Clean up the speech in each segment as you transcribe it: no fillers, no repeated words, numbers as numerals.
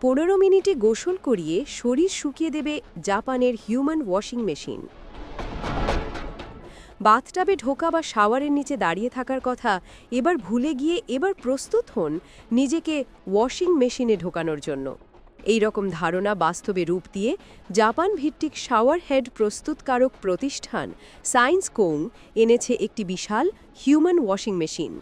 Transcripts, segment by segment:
15 মিনিটে গোসল করিয়ে শরীর শুকিয়ে দেবে জাপানের হিউম্যান ওয়াশিং মেশিন। বাথটাবে ঢোকা বা শাওয়ারের নিচে দাঁড়িয়ে থাকার কথা এবার ভুলে গিয়ে এবার প্রস্তুত হন নিজেকে ওয়াশিং মেশিনে ঢোকানোর জন্য। এই রকম ধারণা বাস্তবে রূপ দিয়ে জাপান ভিত্তিক শাওয়ার হেড প্রস্তুতকারক প্রতিষ্ঠান সায়েন্স কোং এনেছে একটি বিশাল হিউম্যান ওয়াশিং মেশিন।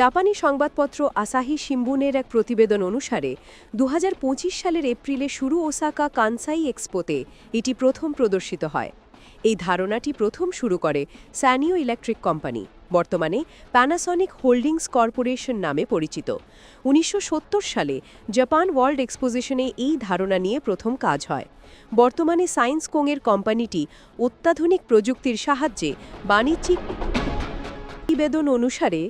জাপানি সংবাদপত্র আসাহি শিম্বুনের এক প্রতিবেদন অনুসারে 2025 সালের এপ্রিলে শুরু ওসাকা কানসাই এক্সপোতে এটি প্রথম প্রদর্শিত হয়। এই ধারণাটি প্রথম শুরু করে স্যানিও ইলেকট্রিক কোম্পানি, বর্তমানে প্যানাসনিক হোল্ডিংস কর্পোরেশন নামে পরিচিত। 1970 সালে জাপান ওয়ার্ল্ড এক্সপোজিশনে এই ধারণা নিয়ে প্রথম কাজ হয়। বর্তমানে সায়েন্স কোংয়ের কোম্পানিটি অত্যাধুনিক প্রযুক্তির সাহায্যে বাণিজ্যিক প্রতিবেদন অনুসারে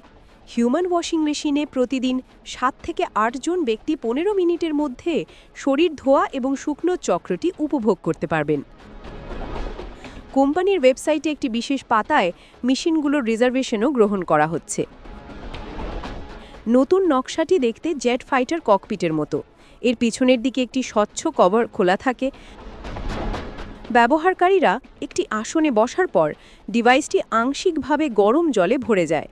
হিউম্যান ওয়াশিং মেশিনে প্রতিদিন 7 থেকে 8 জন ব্যক্তি 15 মিনিটের মধ্যে শরীর ধোয়া এবং শুকনো চক্রটি উপভোগ করতে পারবেন। কোম্পানির ওয়েবসাইটে একটি বিশেষ পাতায় মেশিনগুলোর রিজার্ভেশনও গ্রহণ করা হচ্ছে। নতুন নকশাটি দেখতে জেট ফাইটার ককপিটের মতো। এর পিছনের দিকে একটি স্বচ্ছ কভার খোলা থাকে। ব্যবহারকারীরা একটি আসনে বসার পর ডিভাইসটি আংশিকভাবে গরম জলে ভরে যায়।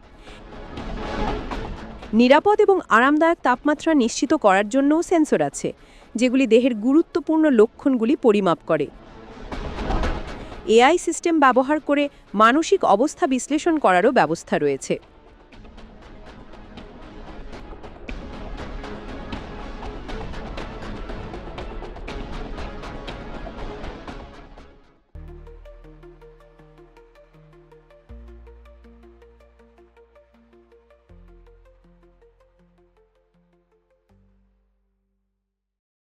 নিরাপদ এবং আরামদায়ক তাপমাত্রা নিশ্চিত করার জন্যও সেন্সর আছে, যেগুলি দেহের গুরুত্বপূর্ণ লক্ষণগুলি পরিমাপ করে। এআই সিস্টেম ব্যবহার করে মানসিক অবস্থা বিশ্লেষণ করারও ব্যবস্থা রয়েছে।